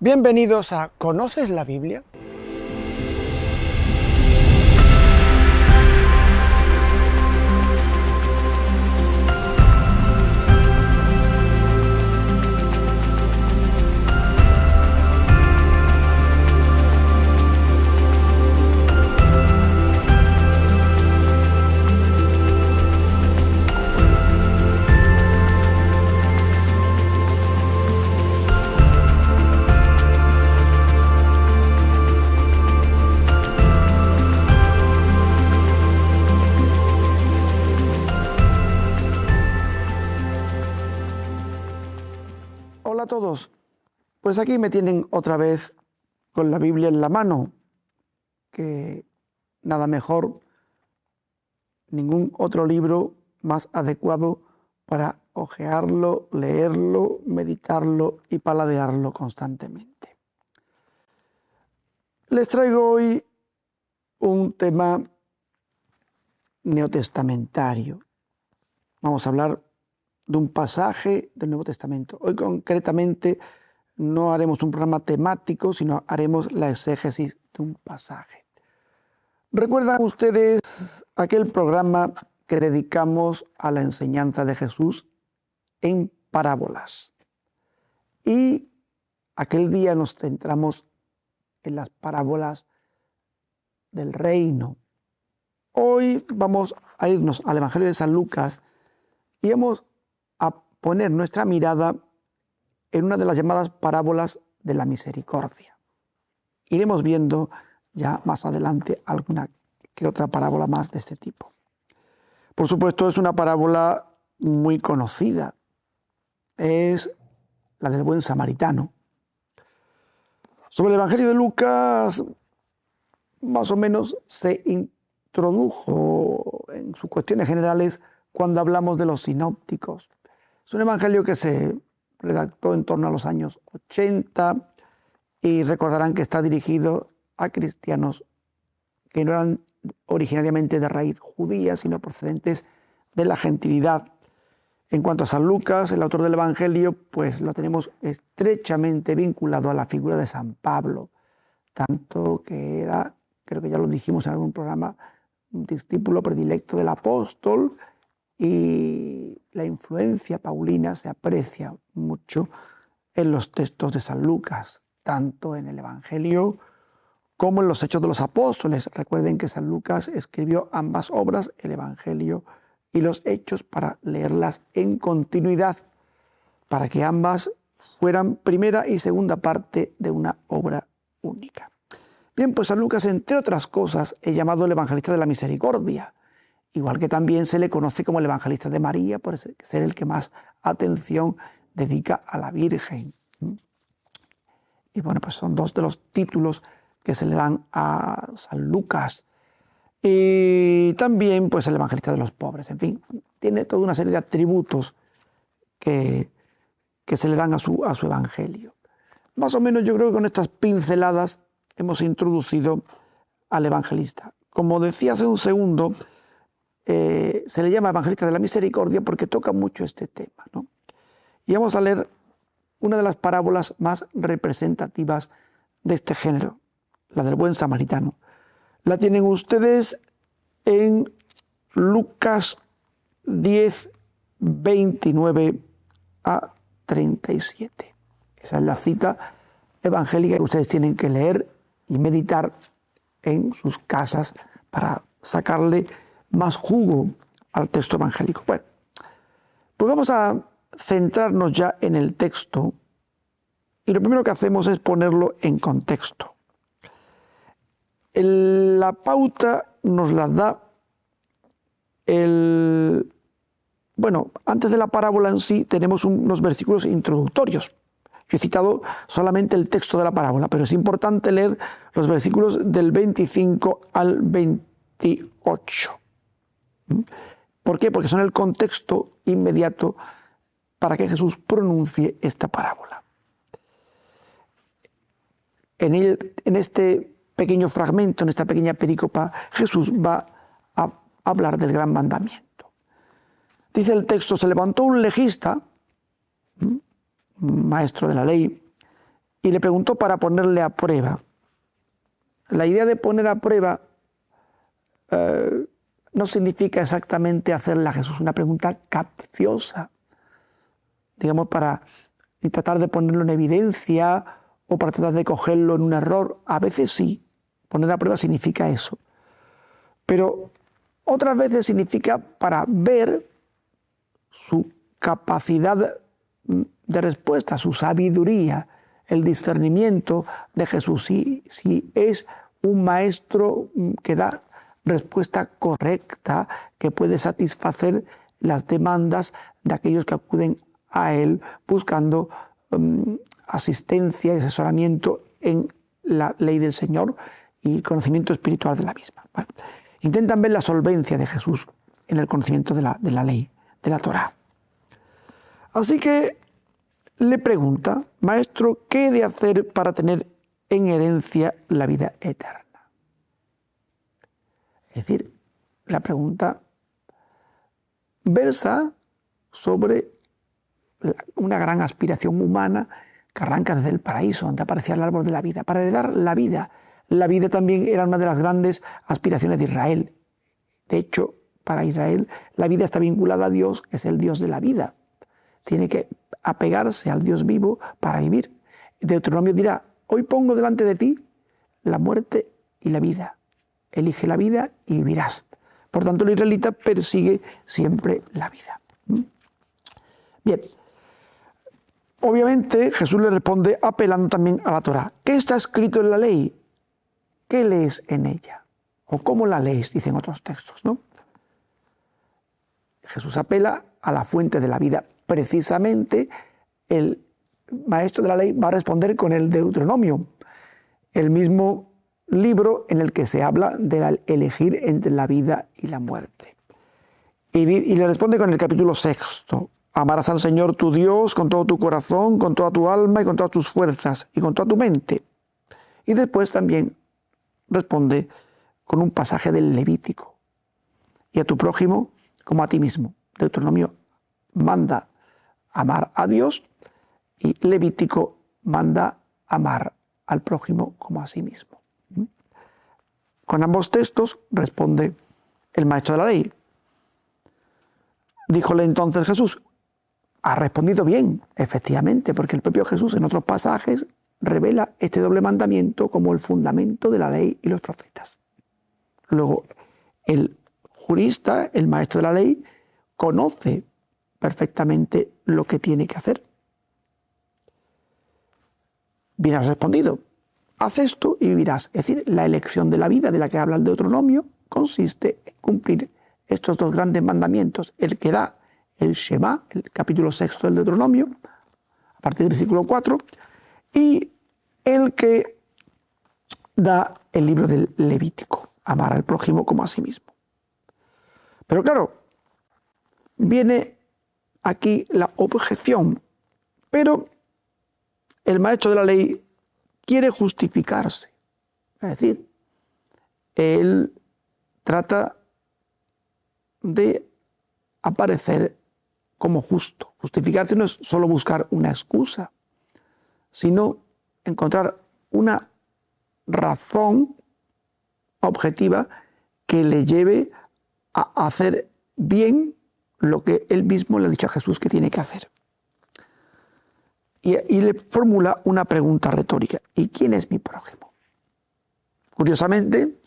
Bienvenidos a ¿Conoces la Biblia? Hola a todos, pues aquí me tienen otra vez con la Biblia en la mano, que nada mejor, ningún otro libro más adecuado para hojearlo, leerlo, meditarlo y paladearlo constantemente. Les traigo hoy un tema neotestamentario. Vamos a hablar de un pasaje del Nuevo Testamento. Hoy concretamente no haremos un programa temático, sino haremos la exégesis de un pasaje. ¿Recuerdan ustedes aquel programa que dedicamos a la enseñanza de Jesús en parábolas? Y aquel día nos centramos en las parábolas del reino. Hoy vamos a irnos al Evangelio de San Lucas y vamos a poner nuestra mirada en una de las llamadas parábolas de la misericordia. Iremos viendo ya más adelante alguna que otra parábola más de este tipo. Por supuesto, es una parábola muy conocida. Es la del buen samaritano. Sobre el Evangelio de Lucas, más o menos se introdujo en sus cuestiones generales cuando hablamos de los sinópticos. Es un evangelio que se redactó en torno a los años 80 y recordarán que está dirigido a cristianos que no eran originariamente de raíz judía, sino procedentes de la gentilidad. En cuanto a San Lucas, el autor del evangelio, pues lo tenemos estrechamente vinculado a la figura de San Pablo, tanto que era, creo que ya lo dijimos en algún programa, un discípulo predilecto del apóstol, y la influencia paulina se aprecia mucho en los textos de San Lucas, tanto en el Evangelio como en los Hechos de los Apóstoles. Recuerden que San Lucas escribió ambas obras, el Evangelio y los Hechos, para leerlas en continuidad, para que ambas fueran primera y segunda parte de una obra única. Bien, pues San Lucas, entre otras cosas, es llamado el evangelista de la misericordia, igual que también se le conoce como el evangelista de María, por ser el que más atención dedica a la Virgen. Y bueno, pues son dos de los títulos que se le dan a San Lucas. Y también pues el evangelista de los pobres. En fin, tiene toda una serie de atributos que se le dan a su evangelio. Más o menos yo creo que con estas pinceladas hemos introducido al evangelista. Como decía hace un segundo, se le llama evangelista de la misericordia porque toca mucho este tema, ¿no? Y vamos a leer una de las parábolas más representativas de este género, la del buen samaritano. La tienen ustedes en Lucas 10, 29 a 37. Esa es la cita evangélica que ustedes tienen que leer y meditar en sus casas para sacarle más jugo al texto evangélico. Bueno, pues vamos a centrarnos ya en el texto y lo primero que hacemos es ponerlo en contexto. La pauta nos la da bueno, antes de la parábola en sí tenemos unos versículos introductorios. Yo he citado solamente el texto de la parábola, pero es importante leer los versículos del 25 al 28. ¿Por qué? Porque son el contexto inmediato para que Jesús pronuncie esta parábola. En este pequeño fragmento, en esta pequeña perícopa, Jesús va a hablar del gran mandamiento. Dice el texto: se levantó un legista, maestro de la ley, y le preguntó para ponerle a prueba. La idea de poner a prueba no significa exactamente hacerle a Jesús una pregunta capciosa, digamos, para tratar de ponerlo en evidencia o para tratar de cogerlo en un error. A veces sí, poner a prueba significa eso. Pero otras veces significa para ver su capacidad de respuesta, su sabiduría, el discernimiento de Jesús. Si es un maestro que da respuesta correcta, que puede satisfacer las demandas de aquellos que acuden a él buscando asistencia y asesoramiento en la ley del Señor y conocimiento espiritual de la misma. Bueno, intentan ver la solvencia de Jesús en el conocimiento de la ley, de la Torá. Así que le pregunta: Maestro, ¿qué he de hacer para tener en herencia la vida eterna? Es decir, la pregunta versa sobre una gran aspiración humana que arranca desde el paraíso, donde aparecía el árbol de la vida, para heredar la vida. La vida también era una de las grandes aspiraciones de Israel. De hecho, para Israel la vida está vinculada a Dios, que es el Dios de la vida. Tiene que apegarse al Dios vivo para vivir. Deuteronomio dirá: hoy pongo delante de ti la muerte y la vida. Elige la vida y vivirás. Por tanto, el israelita persigue siempre la vida. Bien. Obviamente Jesús le responde apelando también a la Torá. ¿Qué está escrito en la ley? ¿Qué lees en ella? ¿O cómo la lees? Dicen otros textos, ¿no? Jesús apela a la fuente de la vida. Precisamente el maestro de la ley va a responder con el Deuteronomio, el mismo libro en el que se habla de elegir entre la vida y la muerte. Y le responde con el capítulo 6. Amarás al Señor tu Dios con todo tu corazón, con toda tu alma y con todas tus fuerzas y con toda tu mente. Y después también responde con un pasaje del Levítico. Y a tu prójimo como a ti mismo. Deuteronomio manda amar a Dios y Levítico manda amar al prójimo como a sí mismo. Con ambos textos responde el maestro de la ley. Díjole entonces Jesús: ha respondido bien, efectivamente, porque el propio Jesús en otros pasajes revela este doble mandamiento como el fundamento de la ley y los profetas. Luego, el jurista, el maestro de la ley, conoce perfectamente lo que tiene que hacer. Bien has respondido: haz esto y vivirás. Es decir, la elección de la vida de la que habla el Deuteronomio consiste en cumplir estos dos grandes mandamientos: el que da el Shema, el capítulo 6 del Deuteronomio, a partir del versículo 4, y el que da el libro del Levítico, amar al prójimo como a sí mismo. Pero claro, viene aquí la objeción, pero el maestro de la ley quiere justificarse. Es decir, él trata de aparecer como justo. Justificarse no es solo buscar una excusa, sino encontrar una razón objetiva que le lleve a hacer bien lo que él mismo le ha dicho a Jesús que tiene que hacer. Y le formula una pregunta retórica: ¿y quién es mi prójimo? Curiosamente,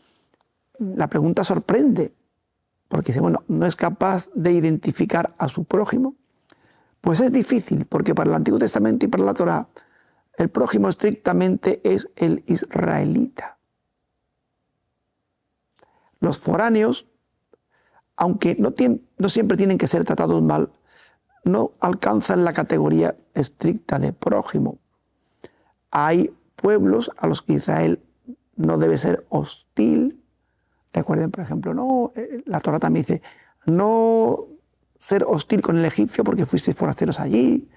la pregunta sorprende, porque dice, bueno, ¿no es capaz de identificar a su prójimo? Pues es difícil, porque para el Antiguo Testamento y para la Torá, el prójimo estrictamente es el israelita. Los foráneos, aunque no siempre tienen que ser tratados mal, no alcanzan la categoría estricta de prójimo. Hay pueblos a los que Israel no debe ser hostil. Recuerden, por ejemplo, la Torá también dice: no ser hostil con el egipcio porque fuisteis forasteros allí,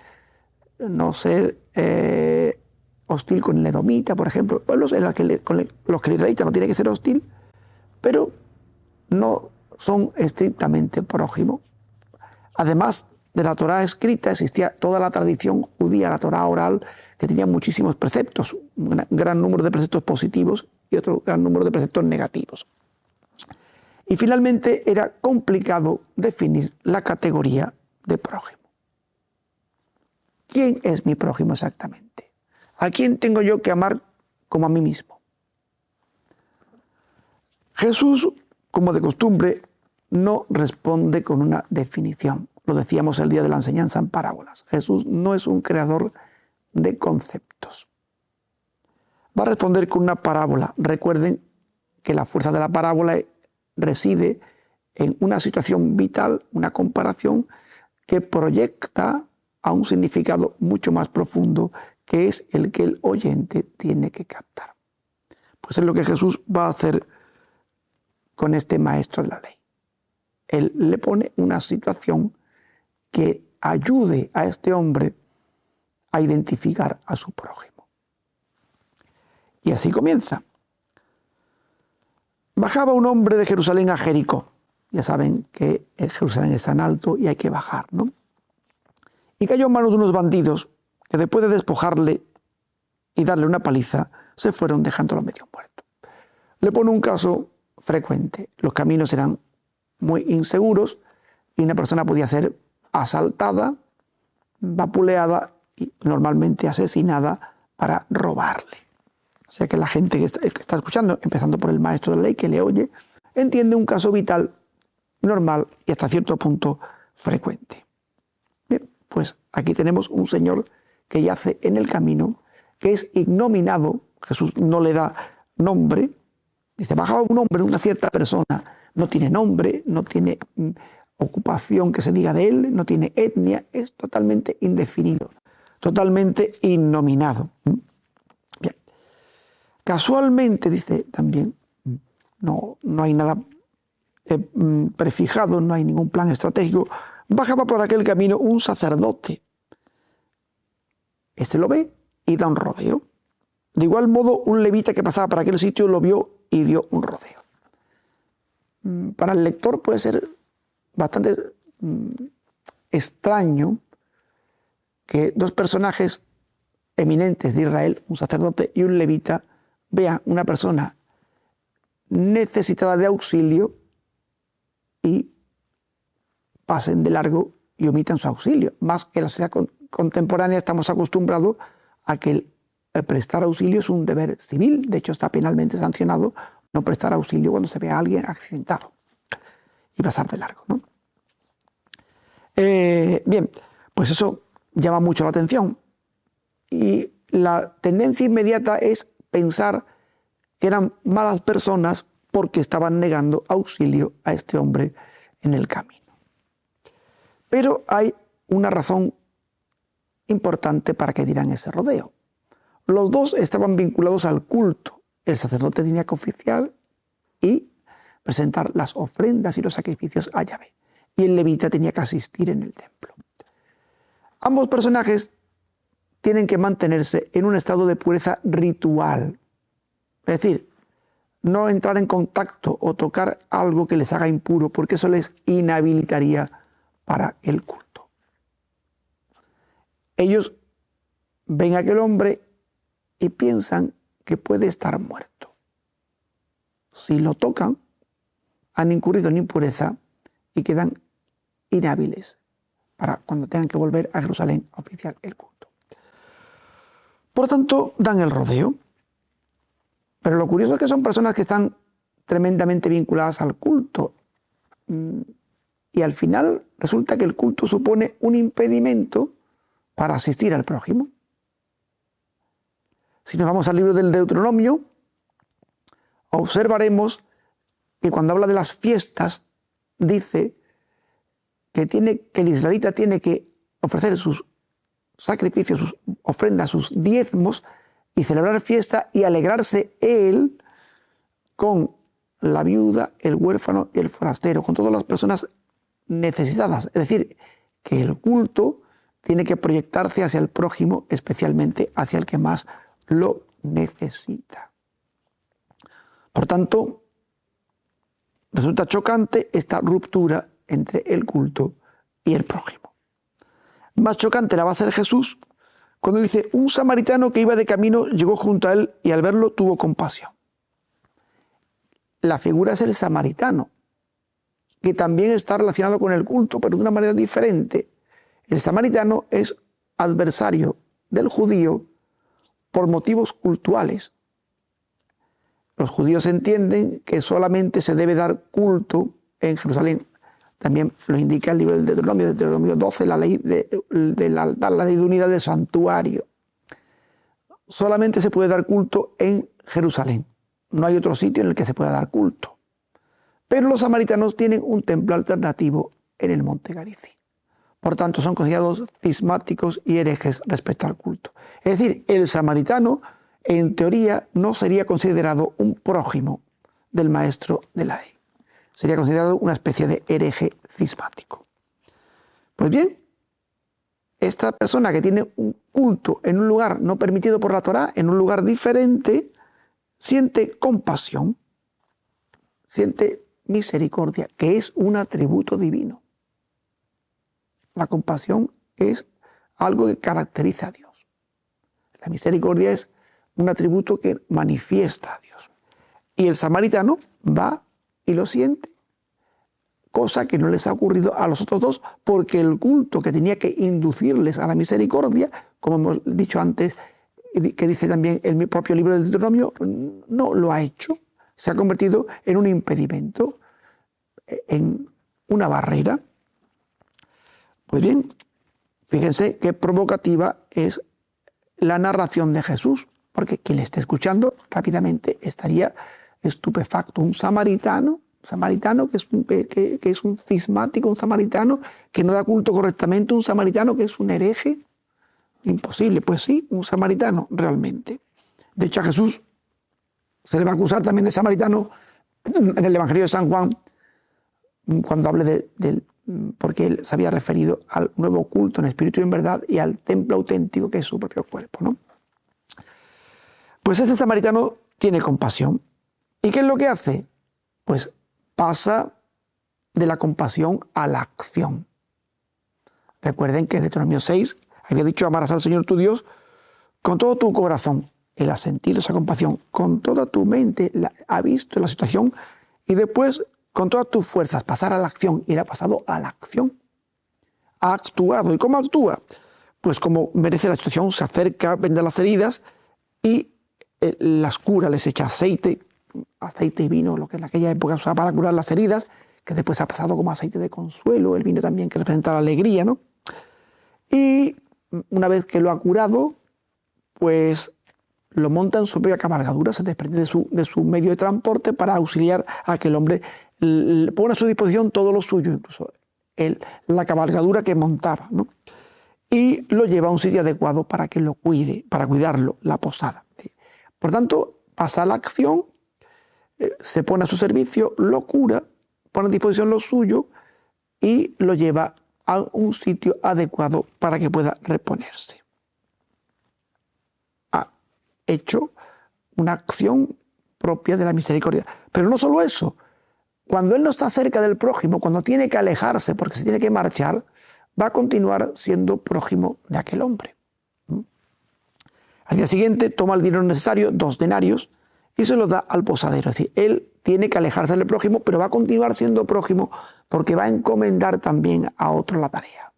no ser hostil con el edomita, por ejemplo, pueblos en los que el israelita no tiene que ser hostil, pero no son estrictamente prójimos. Además, de la Torá escrita existía toda la tradición judía, la Torá oral, que tenía muchísimos preceptos, un gran número de preceptos positivos y otro gran número de preceptos negativos. Y finalmente era complicado definir la categoría de prójimo. ¿Quién es mi prójimo exactamente? ¿A quién tengo yo que amar como a mí mismo? Jesús, como de costumbre, no responde con una definición. Lo decíamos el día de la enseñanza en parábolas. Jesús no es un creador de conceptos. Va a responder con una parábola. Recuerden que la fuerza de la parábola reside en una situación vital, una comparación que proyecta a un significado mucho más profundo, que es el que el oyente tiene que captar. Pues es lo que Jesús va a hacer con este maestro de la ley. Él le pone una situación que ayude a este hombre a identificar a su prójimo. Y así comienza. Bajaba un hombre de Jerusalén a Jericó. Ya saben que Jerusalén es tan alto y hay que bajar, ¿no? Y cayó en manos de unos bandidos que después de despojarle y darle una paliza, se fueron dejándolo medio muerto. Le pone un caso frecuente. Los caminos eran muy inseguros y una persona podía ser asaltada, vapuleada y normalmente asesinada para robarle. O sea que la gente que está escuchando, empezando por el maestro de la ley que le oye, entiende un caso vital, normal y hasta cierto punto frecuente. Bien, pues aquí tenemos un señor que yace en el camino, que es ignominado. Jesús no le da nombre. Dice, bajaba un hombre, una cierta persona. No tiene nombre, no tiene ocupación que se diga de él, no tiene etnia, es totalmente indefinido, totalmente innominado. Bien. Casualmente, dice también, no hay nada prefijado, no hay ningún plan estratégico, bajaba por aquel camino un sacerdote. Este lo ve y da un rodeo. De igual modo, un levita que pasaba por aquel sitio lo vio y dio un rodeo. Para el lector puede ser bastante extraño que dos personajes eminentes de Israel, un sacerdote y un levita, vean una persona necesitada de auxilio y pasen de largo y omitan su auxilio. Más que en la sociedad contemporánea estamos acostumbrados a que el prestar auxilio es un deber civil. De hecho, está penalmente sancionado no prestar auxilio cuando se ve a alguien accidentado y pasar de largo, ¿no? Bien, pues eso llama mucho la atención. Y la tendencia inmediata es pensar que eran malas personas porque estaban negando auxilio a este hombre en el camino. Pero hay una razón importante para que dieran ese rodeo. Los dos estaban vinculados al culto. El sacerdote tenía que oficiar y presentar las ofrendas y los sacrificios a Yahvé. Y el levita tenía que asistir en el templo. Ambos personajes tienen que mantenerse en un estado de pureza ritual. Es decir, no entrar en contacto o tocar algo que les haga impuro, porque eso les inhabilitaría para el culto. Ellos ven a aquel hombre y piensan que puede estar muerto. Si lo tocan, han incurrido en impureza y quedan inhábiles para cuando tengan que volver a Jerusalén a oficiar el culto. Por tanto, dan el rodeo. Pero lo curioso es que son personas que están tremendamente vinculadas al culto. Y al final resulta que el culto supone un impedimento para asistir al prójimo. Si nos vamos al libro del Deuteronomio, observaremos que cuando habla de las fiestas, dice que el israelita tiene que ofrecer sus sacrificios, sus ofrendas, sus diezmos y celebrar fiesta y alegrarse él con la viuda, el huérfano y el forastero, con todas las personas necesitadas. Es decir, que el culto tiene que proyectarse hacia el prójimo, especialmente hacia el que más lo necesita. Por tanto, resulta chocante esta ruptura entre el culto y el prójimo. más chocante la va a hacer Jesús cuando dice: un samaritano que iba de camino llegó junto a él y al verlo tuvo compasión. La figura es el samaritano, que también está relacionado con el culto, pero de una manera diferente. El samaritano es adversario del judío por motivos cultuales. Los judíos entienden que solamente se debe dar culto en Jerusalén. También lo indica el libro del Deuteronomio 12, la ley del altar, la ley de unidad del santuario. Solamente se puede dar culto en Jerusalén. No hay otro sitio en el que se pueda dar culto. Pero los samaritanos tienen un templo alternativo en el monte Garizim. Por tanto, son considerados cismáticos y herejes respecto al culto. Es decir, el samaritano, en teoría, no sería considerado un prójimo del maestro de la ley. Sería considerado una especie de hereje cismático. Pues bien, esta persona que tiene un culto en un lugar no permitido por la Torá, en un lugar diferente, siente compasión, siente misericordia, que es un atributo divino. La compasión es algo que caracteriza a Dios. La misericordia es un atributo que manifiesta a Dios. Y el samaritano va y lo siente, cosa que no les ha ocurrido a los otros dos, porque el culto que tenía que inducirles a la misericordia, como hemos dicho antes, que dice también el propio libro del Deuteronomio, no lo ha hecho. Se ha convertido en un impedimento, en una barrera. Pues bien, fíjense qué provocativa es la narración de Jesús, porque quien le esté escuchando rápidamente estaría estupefacto. Un samaritano que es un cismático, un samaritano que no da culto correctamente, un samaritano que es un hereje. Imposible. Pues sí, un samaritano realmente. De hecho, a Jesús se le va a acusar también de samaritano en el Evangelio de San Juan, cuando hable porque él se había referido al nuevo culto en espíritu y en verdad y al templo auténtico que es su propio cuerpo, ¿no? Pues ese samaritano tiene compasión. ¿Y qué es lo que hace? Pues pasa de la compasión a la acción. Recuerden que en Deuteronomio 6 había dicho: amarás al Señor tu Dios con todo tu corazón. Él ha sentido esa compasión, con toda tu mente ha visto la situación y después con todas tus fuerzas pasar a la acción. Y él ha pasado a la acción. Ha actuado. ¿Y cómo actúa? Pues como merece la situación, se acerca, venda las heridas y las cura, les echa aceite y vino, lo que en aquella época se usaba para curar las heridas, que después ha pasado como aceite de consuelo, el vino también que representa la alegría, ¿no? Y una vez que lo ha curado, pues lo monta en su propia cabalgadura, se desprende de su medio de transporte para auxiliar a que el hombre pone a su disposición todo lo suyo, incluso la cabalgadura que montaba, ¿no? Y lo lleva a un sitio adecuado para que lo cuide, para cuidarlo, la posada. Por tanto, pasa a la acción, se pone a su servicio, lo cura, pone a disposición lo suyo y lo lleva a un sitio adecuado para que pueda reponerse. Ha hecho una acción propia de la misericordia. Pero no solo eso. Cuando él no está cerca del prójimo, cuando tiene que alejarse porque se tiene que marchar, va a continuar siendo prójimo de aquel hombre. Al día siguiente toma el dinero necesario, 2 denarios, y se lo da al posadero. Es decir, él tiene que alejarse del prójimo, pero va a continuar siendo prójimo porque va a encomendar también a otro la tarea.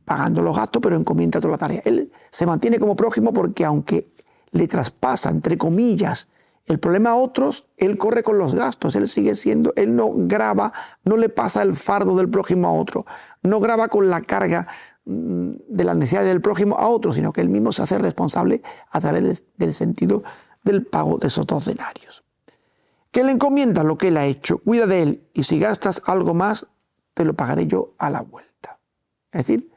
Pagando los gastos, pero encomienda a otro la tarea. Él se mantiene como prójimo porque aunque le traspasa, entre comillas, el problema a otros, él corre con los gastos, él sigue siendo, él no grava, no le pasa el fardo del prójimo a otro, no grava con la carga de la necesidad del prójimo a otro, sino que él mismo se hace responsable a través del sentido del pago de esos 2 denarios. ¿Qué le encomienda? Lo que él ha hecho. Cuida de él y si gastas algo más, te lo pagaré yo a la vuelta. Es decir,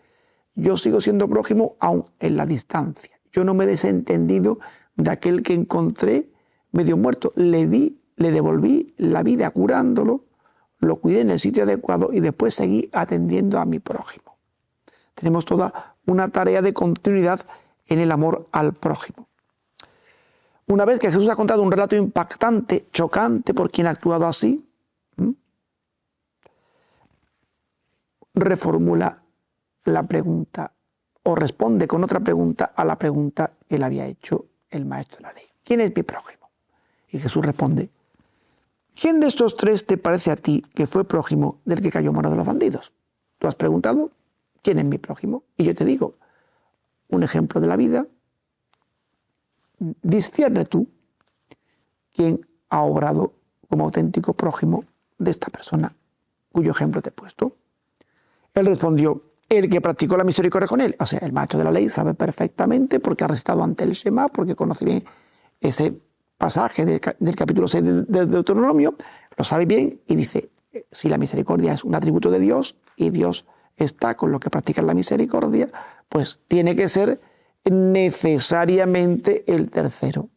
yo sigo siendo prójimo aún en la distancia. Yo no me he desentendido de aquel que encontré medio muerto. Le devolví la vida curándolo, lo cuidé en el sitio adecuado y después seguí atendiendo a mi prójimo. Tenemos toda una tarea de continuidad en el amor al prójimo. Una vez que Jesús ha contado un relato impactante, chocante por quien ha actuado así, reformula la pregunta, o responde con otra pregunta a la pregunta que le había hecho el maestro de la ley. ¿Quién es mi prójimo? Y Jesús responde, ¿quién de estos tres te parece a ti que fue prójimo del que cayó en manos de los bandidos? Tú has preguntado, ¿quién es mi prójimo? Y yo te digo, un ejemplo de la vida, discierne tú quién ha obrado como auténtico prójimo de esta persona cuyo ejemplo te he puesto. Él respondió, el que practicó la misericordia con él. O sea, el maestro de la ley sabe perfectamente porque ha recitado ante el Shema, porque conoce bien ese pasaje del capítulo 6 de Deuteronomio, lo sabe bien y dice, si la misericordia es un atributo de Dios y Dios está con los que practican la misericordia, pues tiene que ser necesariamente el tercero,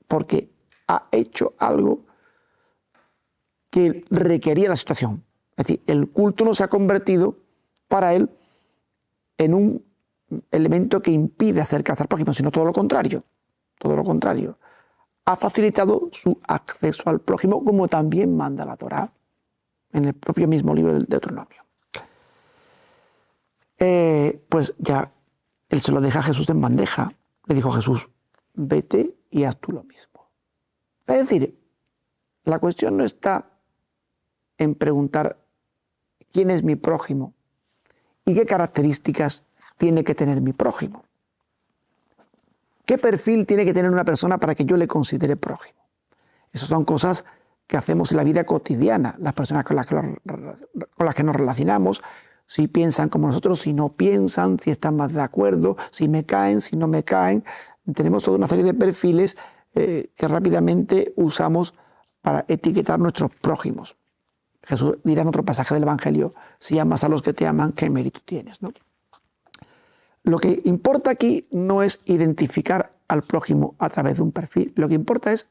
porque ha hecho algo que requería la situación. Es decir, el culto no se ha convertido para él en un elemento que impide acercarse al prójimo, sino todo lo contrario. Todo lo contrario. Ha facilitado su acceso al prójimo, como también manda la Torá en el propio mismo libro del Deuteronomio. Pues ya él se lo deja a Jesús en bandeja. Le dijo a Jesús, vete y haz tú lo mismo. Es decir, la cuestión no está en preguntar quién es mi prójimo y qué características tiene que tener mi prójimo. ¿Qué perfil tiene que tener una persona para que yo le considere prójimo? Esas son cosas que hacemos en la vida cotidiana. Las personas con las que nos relacionamos, si piensan como nosotros, si no piensan, si están más de acuerdo, si me caen, si no me caen. Tenemos toda una serie de perfiles que rápidamente usamos para etiquetar nuestros prójimos. Jesús dirá en otro pasaje del Evangelio, si amas a los que te aman, ¿qué mérito tienes? ¿No? Lo que importa aquí no es identificar al prójimo a través de un perfil, lo que importa es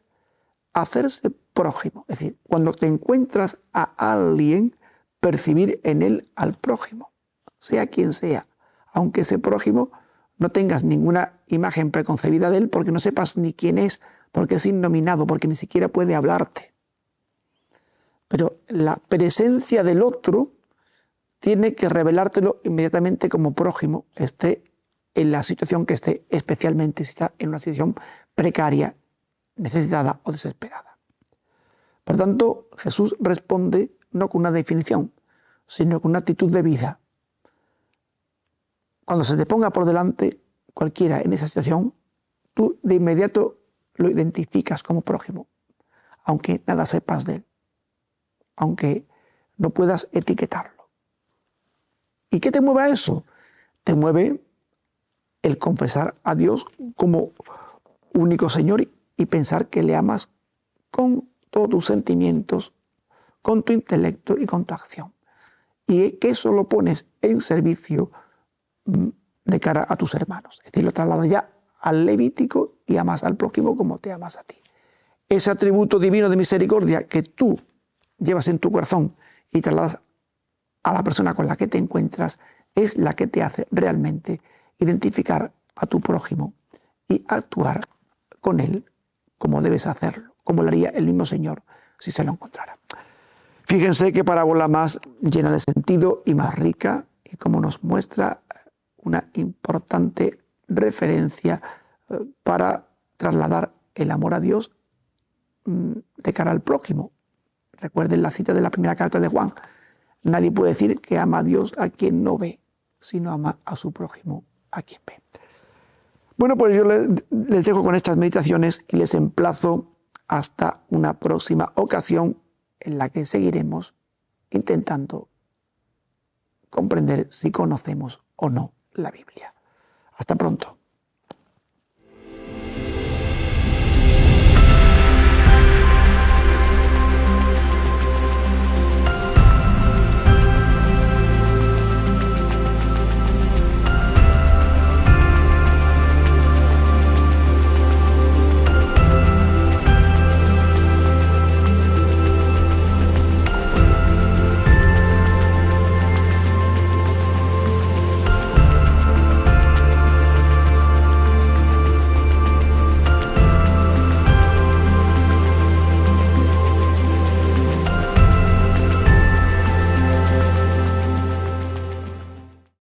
hacerse prójimo. Es decir, cuando te encuentras a alguien, percibir en él al prójimo, sea quien sea, aunque ese prójimo no tengas ninguna imagen preconcebida de él porque no sepas ni quién es, porque es innominado, porque ni siquiera puede hablarte. Pero la presencia del otro tiene que revelártelo inmediatamente como prójimo, esté en la situación que esté, especialmente si está en una situación precaria, necesitada o desesperada. Por tanto, Jesús responde no con una definición, sino con una actitud de vida. Cuando se te ponga por delante cualquiera en esa situación, tú de inmediato lo identificas como prójimo, aunque nada sepas de él, aunque no puedas etiquetarlo. ¿Y qué te mueve a eso? Te mueve el confesar a Dios como único Señor y pensar que le amas con todos tus sentimientos, con tu intelecto y con tu acción. Y que eso lo pones en servicio de cara a tus hermanos. Es decir, lo trasladas ya al Levítico y amas al prójimo como te amas a ti. Ese atributo divino de misericordia que tú llevas en tu corazón y trasladas a la persona con la que te encuentras es la que te hace realmente identificar a tu prójimo y actuar con él como debes hacerlo, como lo haría el mismo Señor si se lo encontrara. Fíjense qué parábola más llena de sentido y más rica, y como nos muestra una importante referencia para trasladar el amor a Dios de cara al prójimo. Recuerden la cita de la primera carta de Juan. Nadie puede decir que ama a Dios a quien no ve, sino ama a su prójimo a quien ve. Bueno, pues yo les dejo con estas meditaciones y les emplazo hasta una próxima ocasión en la que seguiremos intentando comprender si conocemos o no la Biblia. Hasta pronto.